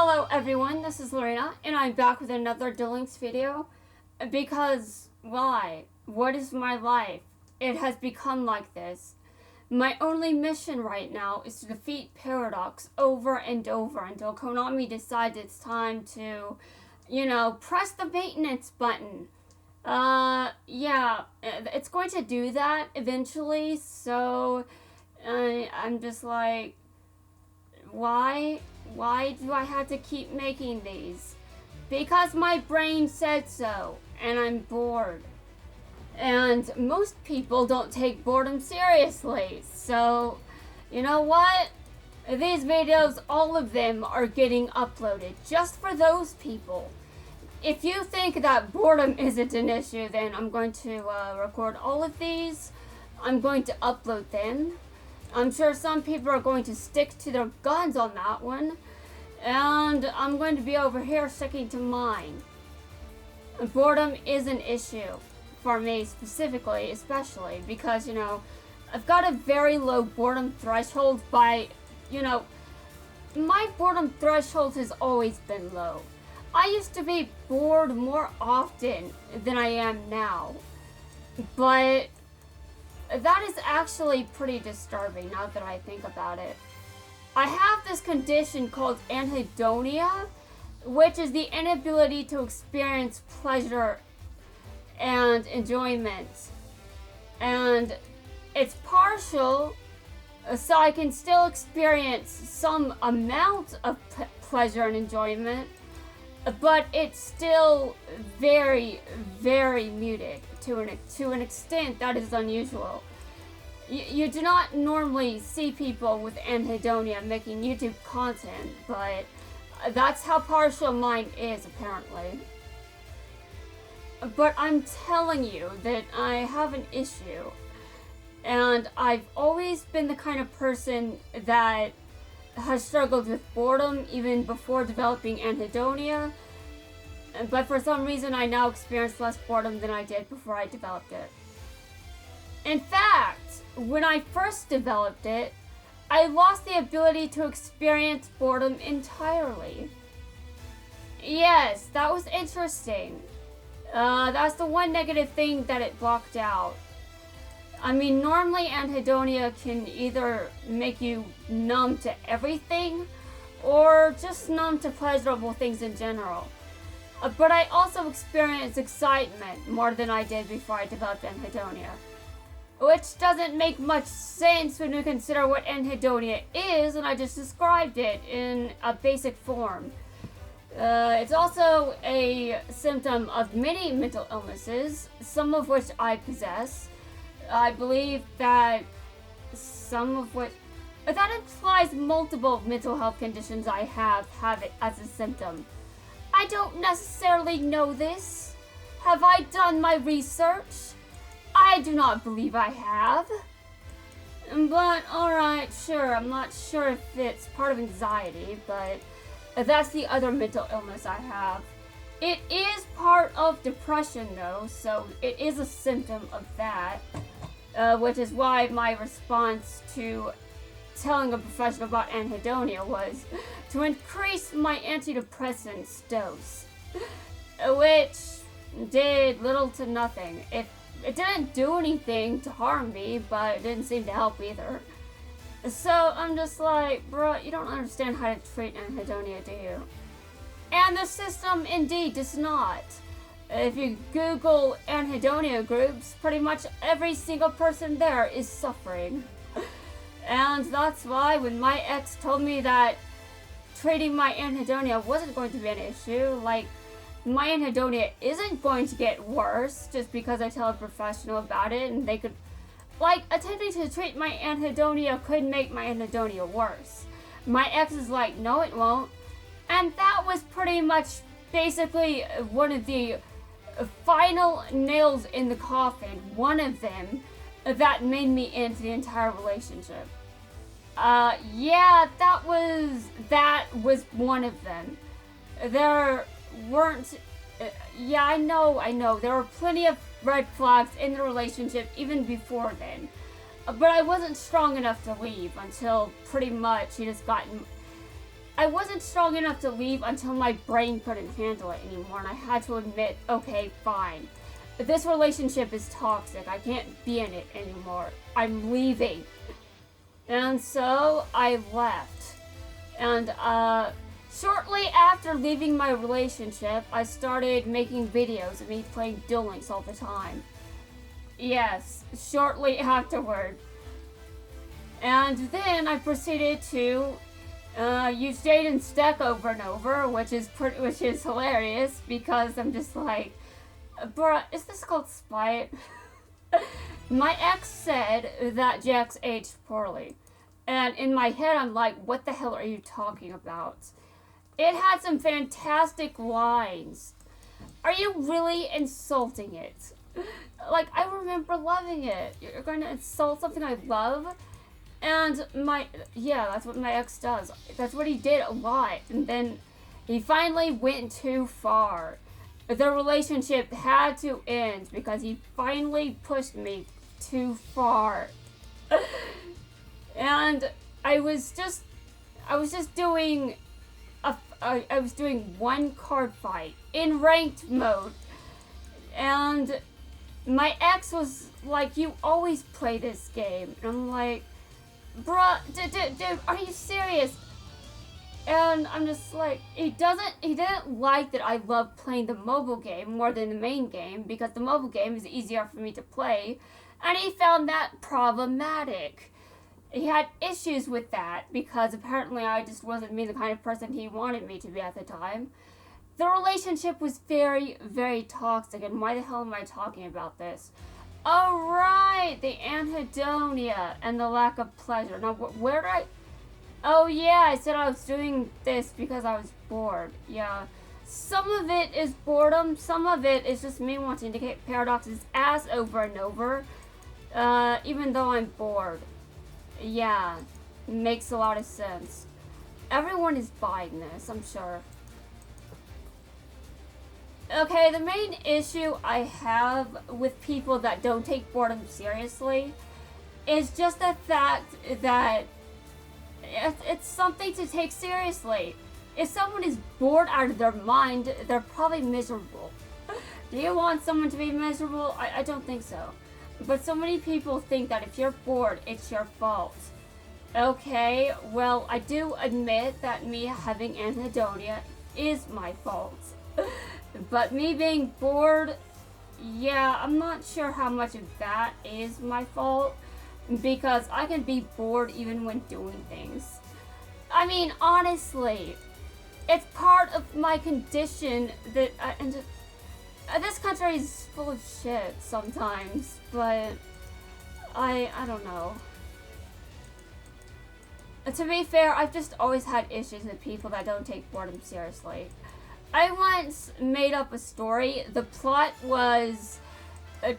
Hello everyone, this is Lorena, and I'm back with another Duel Links video. Because, why? What is my life? It has become like this. My only mission right now is to defeat Paradox over and over until Konami decides it's time to, press the maintenance button. Yeah, it's going to do that eventually, so I'm just like, why? Why do I have to keep making these? Because my brain said so, and I'm bored. And most people don't take boredom seriously, so you know what? These videos, all of them are getting uploaded just for those people. If you think that boredom isn't an issue, then I'm going to record all of these. I'm going to upload them. I'm sure some people are going to stick to their guns on that one. And I'm going to be over here sticking to mine. Boredom is an issue for me specifically, especially because, I've got a very low boredom threshold by, my boredom threshold has always been low. I used to be bored more often than I am now. But that is actually pretty disturbing now that I think about it. I have this condition called anhedonia, which is the inability to experience pleasure and enjoyment. And it's partial, so I can still experience some amount of pleasure and enjoyment, but it's still very, very muted to an extent that is unusual. You do not normally see people with anhedonia making YouTube content, but that's how partial mine is, apparently. But I'm telling you that I have an issue, and I've always been the kind of person that has struggled with boredom even before developing anhedonia, but for some reason I now experience less boredom than I did before I developed it. In fact, when I first developed it, I lost the ability to experience boredom entirely. Yes, that was interesting. That's the one negative thing that it blocked out. I mean, normally anhedonia can either make you numb to everything, or just numb to pleasurable things in general. But I also experienced excitement more than I did before I developed anhedonia. Which doesn't make much sense when we consider what anhedonia is, and I just described it in a basic form. It's also a symptom of many mental illnesses, some of which I possess. I believe that some of which... that implies multiple mental health conditions I have it as a symptom. I don't necessarily know this. Have I done my research? I do not believe I have. But, alright, sure, I'm not sure if it's part of anxiety, but that's the other mental illness I have. It is part of depression, though, so it is a symptom of that, which is why my response to telling a professional about anhedonia was to increase my antidepressants dose, which did little to nothing. It didn't do anything to harm me, but it didn't seem to help either. So I'm just like, bro, you don't understand how to treat anhedonia, do you? And the system indeed does not. If you Google anhedonia groups, pretty much every single person there is suffering. And that's why when my ex told me that treating my anhedonia wasn't going to be an issue, like, my anhedonia isn't going to get worse just because I tell a professional about it, and they could, attempting to treat my anhedonia could make my anhedonia worse. My ex is like, no it won't. And that was pretty much basically one of the final nails in the coffin, one of them, that made me end the entire relationship. Yeah, that was one of them. There weren't, yeah, I know, there were plenty of red flags in the relationship even before then. But I wasn't strong enough to leave until pretty much he just got I wasn't strong enough to leave until my brain couldn't handle it anymore, and I had to admit, okay, fine. This relationship is toxic. I can't be in it anymore. I'm leaving. And so I left. And shortly after leaving my relationship, I started making videos of me playing Duel Links all the time. Yes, shortly afterward. And then I proceeded to use Jaden's deck over and over, which is hilarious because I'm just like, bruh, is this called spite? My ex said that Jax aged poorly. And in my head, I'm like, what the hell are you talking about? It had some fantastic lines. Are you really insulting it? Like, I remember loving it. You're going to insult something I love? And that's what my ex does. That's what he did a lot. And then he finally went too far. The relationship had to end because he finally pushed me too far. And I was doing one card fight in ranked mode. And my ex was like, you always play this game. And I'm like, bruh, dude, are you serious? And I'm just like, he didn't like that I love playing the mobile game more than the main game because the mobile game is easier for me to play, and he found that problematic. He had issues with that because apparently I just wasn't being the kind of person he wanted me to be at the time. The relationship was very, very toxic, and why the hell am I talking about this? Alright, the anhedonia and the lack of pleasure. Now, where did I... Oh yeah, I said I was doing this because I was bored. Yeah. Some of it is boredom, some of it is just me wanting to get Paradox's ass over and over. Even though I'm bored. Yeah. Makes a lot of sense. Everyone is buying this, I'm sure. Okay, the main issue I have with people that don't take boredom seriously is just the fact that it's something to take seriously. If someone is bored out of their mind, they're probably miserable. Do you want someone to be miserable? I don't think so. But so many people think that if you're bored, it's your fault. Okay, well, I do admit that me having anhedonia is my fault. But me being bored, yeah, I'm not sure how much of that is my fault. Because I can be bored even when doing things. I mean, honestly, it's part of my condition that this country is full of shit sometimes, but I don't know. To be fair, I've just always had issues with people that don't take boredom seriously. I once made up a story. The plot was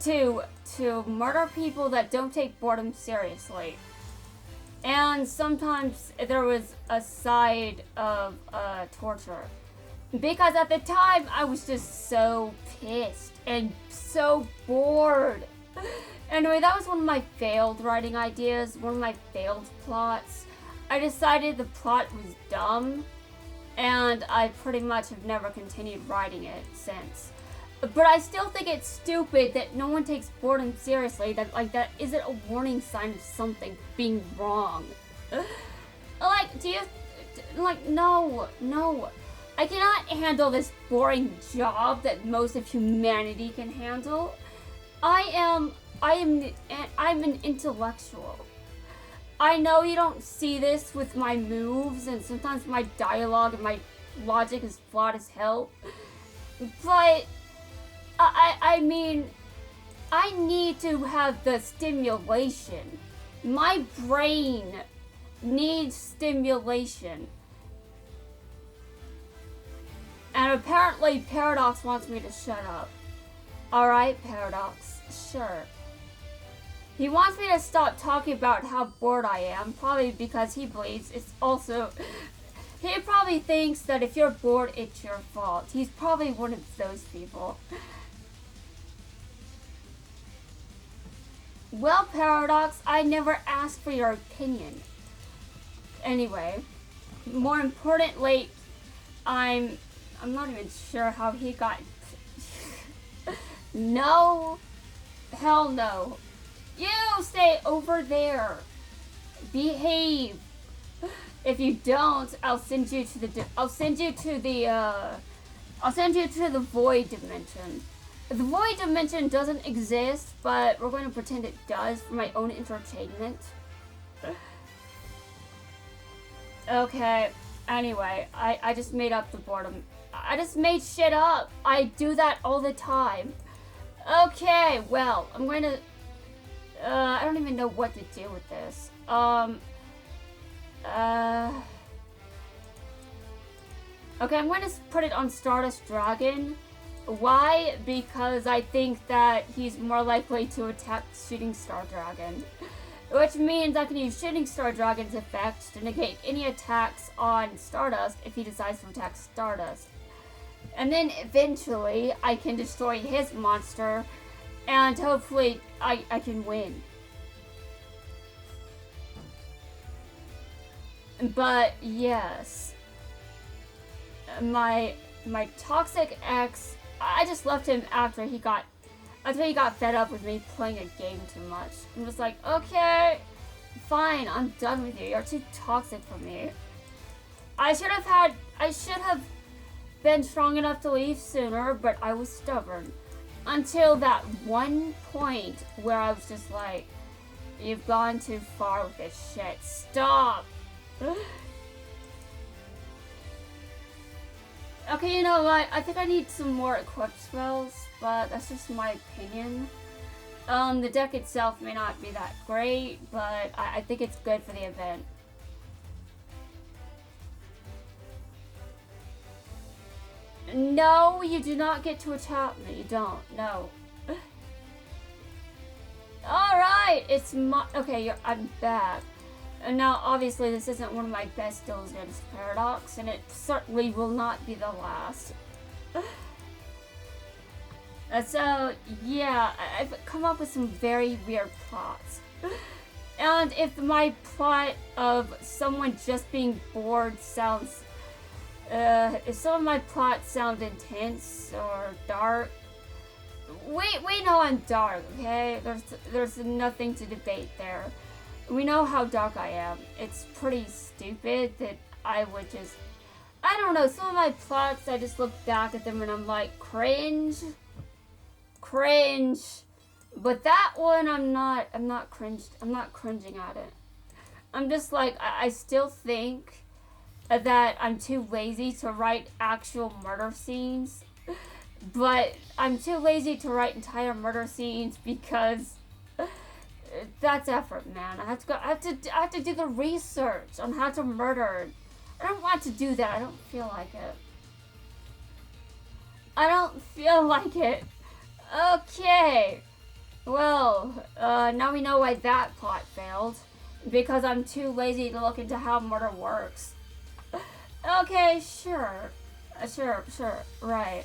to murder people that don't take boredom seriously. And sometimes there was a side of torture. Because at the time, I was just so pissed and so bored. Anyway, that was one of my failed writing ideas, one of my failed plots. I decided the plot was dumb, and I pretty much have never continued writing it since. But I still think it's stupid that no one takes boredom seriously, that isn't a warning sign of something being wrong. No. I cannot handle this boring job that most of humanity can handle. I'm an intellectual. I know you don't see this with my moves, and sometimes my dialogue and my logic is flawed as hell. But I mean, I need to have the stimulation. My brain needs stimulation. And apparently Paradox wants me to shut up. Alright, Paradox, sure. He wants me to stop talking about how bored I am, probably because he believes it's also... He probably thinks that if you're bored, it's your fault. He's probably one of those people. Well, Paradox, I never asked for your opinion. Anyway, more importantly, I'm not even sure how he got. No, hell no. You stay over there. Behave. If you don't, I'll send you to the void dimension. The void dimension doesn't exist, but we're going to pretend it does for my own entertainment. Okay, anyway, I just made up the boredom. I just made shit up. I do that all the time. Okay, well, I'm going to... I don't even know what to do with this. Okay, I'm going to put it on Stardust Dragon. Why? Because I think that he's more likely to attack Shooting Star Dragon. Which means I can use Shooting Star Dragon's effect to negate any attacks on Stardust if he decides to attack Stardust. And then eventually I can destroy his monster and hopefully I can win. But yes, my toxic ex, I just left him after he got fed up with me playing a game too much. I'm just like, okay, fine, I'm done with you. You're too toxic for me. I should have been strong enough to leave sooner, but I was stubborn. Until that one point where I was just like, you've gone too far with this shit. Stop! Okay, you know what? I think I need some more equipped spells, but that's just my opinion. The deck itself may not be that great, but I think it's good for the event. No, you do not get to attack me. You don't. No. Alright, it's my... Okay, I'm back. And now, obviously, this isn't one of my best duels against Paradox, and it certainly will not be the last. So, yeah, I've come up with some very weird plots. And if my plot of someone just being bored sounds... if some of my plots sound intense or dark... We know I'm dark, okay? There's nothing to debate there. We know how dark I am. It's pretty stupid that I would just... I don't know, some of my plots, I just look back at them and I'm like, cringe. Cringe. But that one, I'm not cringing at it. I'm just like, I still think that I'm too lazy to write actual murder scenes. But I'm too lazy to write entire murder scenes because... That's effort, man. I have to do the research on how to murder. I don't want to do that. I don't feel like it. I don't feel like it. Okay. Well, now we know why that plot failed. Because I'm too lazy to look into how murder works. Okay, sure. Sure, right.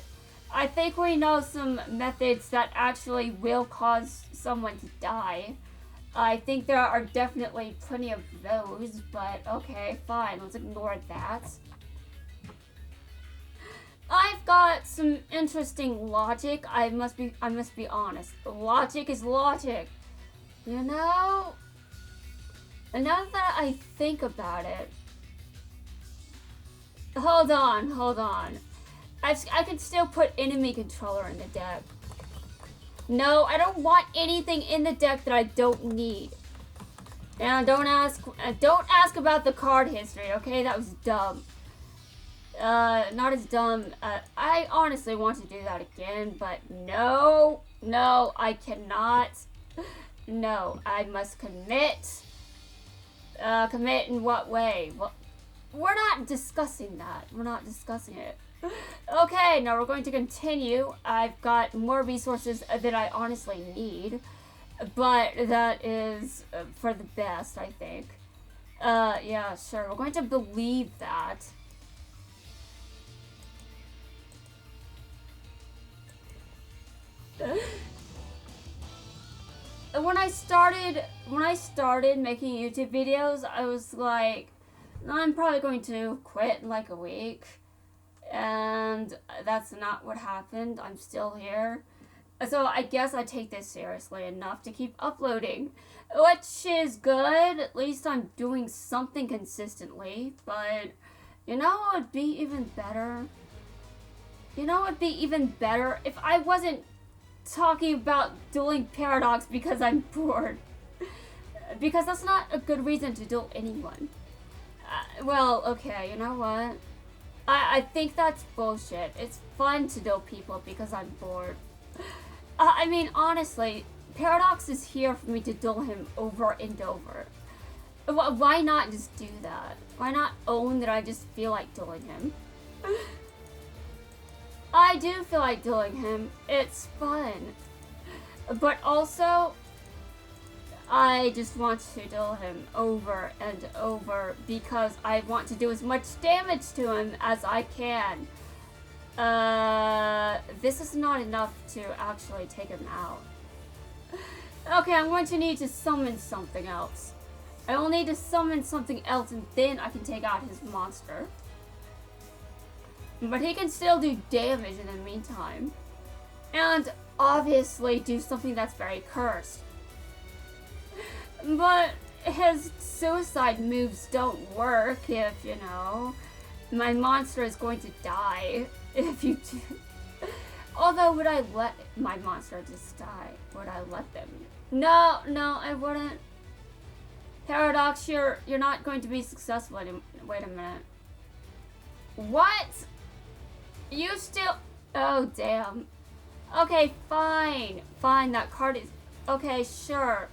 I think we know some methods that actually will cause someone to die. I think there are definitely plenty of those, but okay, fine, let's ignore that. I've got some interesting logic. I must be honest. Logic is logic. You know? And now that I think about it... Hold on. I can still put enemy controller in the deck. No, I don't want anything in the deck that I don't need. And don't ask about the card history, okay? That was dumb. Not as dumb. I honestly want to do that again, but no, I cannot. No, I must commit. Commit in what way? Well, we're not discussing that. We're not discussing it. Okay, now we're going to continue. I've got more resources that I honestly need, but that is for the best, I think. Yeah, sure. We're going to believe that. When I started making YouTube videos, I was like, I'm probably going to quit in like a week. And that's not what happened. I'm still here. So I guess I take this seriously enough to keep uploading. Which is good. At least I'm doing something consistently. But you know what would be even better? You know what would be even better? If I wasn't talking about dueling Paradox because I'm bored. Because that's not a good reason to duel anyone. Well, okay, you know what? I think that's bullshit. It's fun to duel people because I'm bored. I mean, honestly, Paradox is here for me to duel him over and over. Why not just do that? Why not own that I just feel like dueling him? I do feel like dueling him. It's fun. But also, I just want to duel him over and over because I want to do as much damage to him as I can. This is not enough to actually take him out. Okay, I'm going to need to summon something else. I will need to summon something else and then I can take out his monster. But he can still do damage in the meantime. And obviously do something that's very cursed. But his suicide moves don't work if, you know, my monster is going to die if you do. Although, would I let my monster just die? Would I let them? No, I wouldn't. Paradox, you're not going to be successful anymore. Wait a minute. What? You still... Oh, damn. Okay, fine. Fine, that card is... Okay, sure.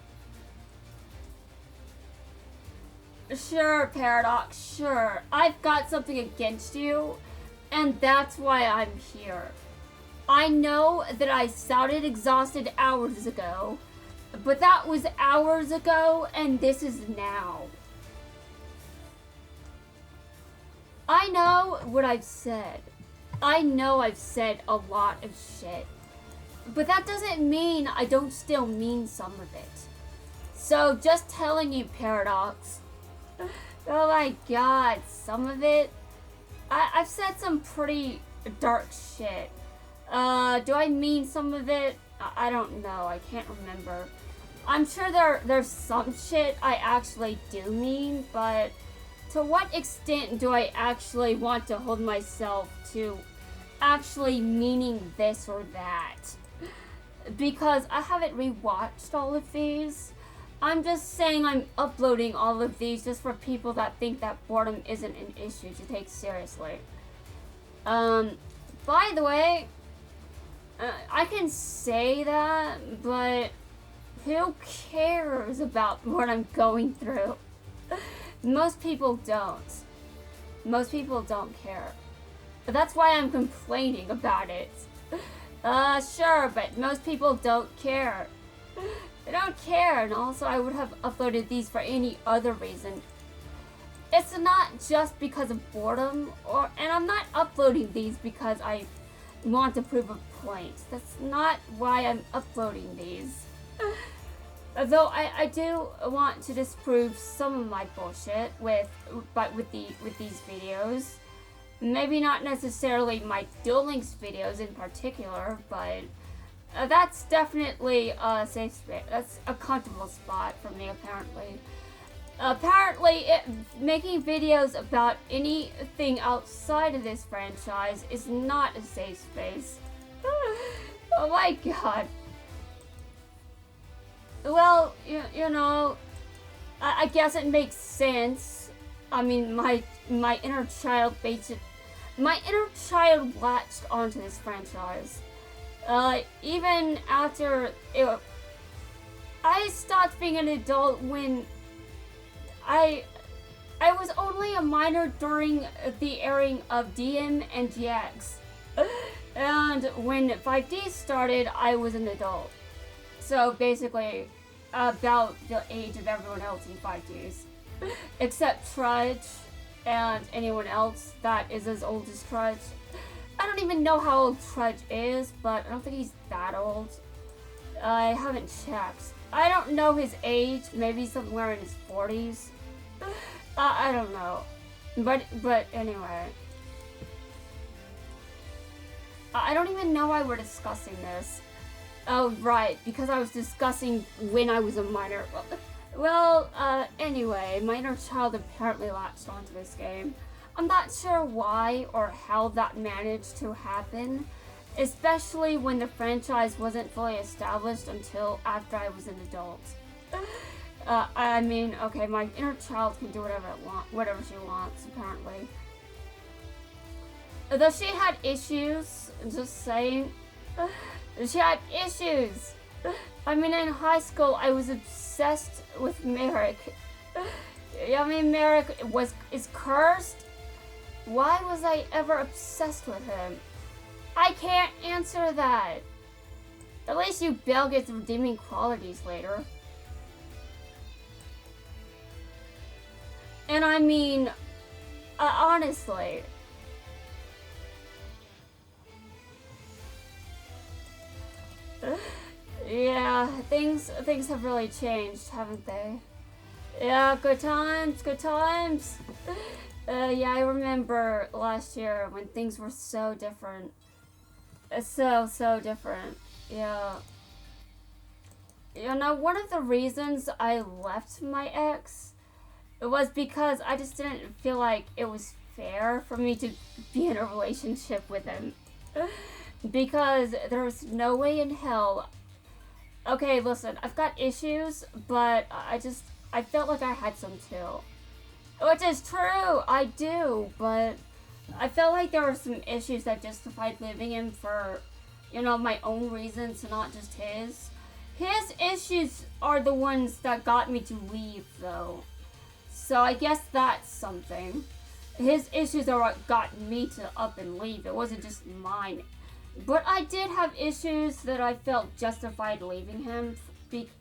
Sure, Paradox, sure. I've got something against you, and that's why I'm here. I know that I sounded exhausted hours ago, but that was hours ago, and this is now. I know what I've said. I know I've said a lot of shit, but that doesn't mean I don't still mean some of it. So, just telling you, Paradox. Oh my god, some of it? I've said some pretty dark shit. Do I mean some of it? I don't know, I can't remember. I'm sure there's some shit I actually do mean, but to what extent do I actually want to hold myself to actually meaning this or that? Because I haven't rewatched all of these. I'm just saying I'm uploading all of these just for people that think that boredom isn't an issue to take seriously. By the way, I can say that, but who cares about what I'm going through? Most people don't. Most people don't care. But that's why I'm complaining about it. Sure, but most people don't care. They don't care, and also I would have uploaded these for any other reason. It's not just because of boredom, and I'm not uploading these because I want to prove a point. That's not why I'm uploading these. Though I do want to disprove some of my bullshit with these videos. Maybe not necessarily my Duel Links videos in particular, but that's definitely a safe space. That's a comfortable spot for me, apparently. Apparently, making videos about anything outside of this franchise is not a safe space. Oh my god. Well, you know, I guess it makes sense. I mean, my inner child latched onto this franchise. Even after I stopped being an adult when I was only a minor during the airing of DM and GX. And when 5D started, I was an adult. So basically, about the age of everyone else in 5Ds. Except Trudge and anyone else that is as old as Trudge. I don't even know how old Trudge is, but I don't think he's that old. I haven't checked. I don't know his age, maybe somewhere in his 40s. I don't know. But anyway. I don't even know why we're discussing this. Oh, right, because I was discussing when I was a minor. Well, anyway, my inner child apparently latched onto this game. I'm not sure why or how that managed to happen, especially when the franchise wasn't fully established until after I was an adult. I mean, okay, my inner child can do whatever she wants, apparently. Though she had issues, just saying, she had issues. I mean, in high school, I was obsessed with Merrick. I mean, Merrick is cursed. Why was I ever obsessed with him? I can't answer that. At least you Belle gets redeeming qualities later. And I mean, honestly. Yeah, things have really changed, haven't they? Yeah, good times, good times. Yeah, I remember last year when things were so different. So different. Yeah. You know, one of the reasons I left my ex was because I just didn't feel like it was fair for me to be in a relationship with him. Because there was no way in hell. Okay, listen, I've got issues, but I felt like I had some too. Which is true, I do, but I felt like there were some issues that justified leaving him for, you know, my own reasons, not just his. His issues are the ones that got me to leave, though. So I guess that's something. His issues are what got me to up and leave. It wasn't just mine. But I did have issues that I felt justified leaving him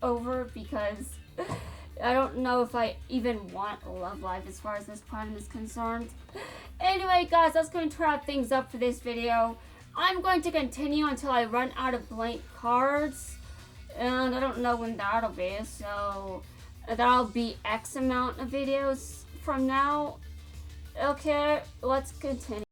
over because I don't know if I even want a love life as far as this plan is concerned. Anyway, guys, that's going to wrap things up for this video. I'm going to continue until I run out of blank cards. And I don't know when that'll be, so that'll be X amount of videos from now. Okay, let's continue.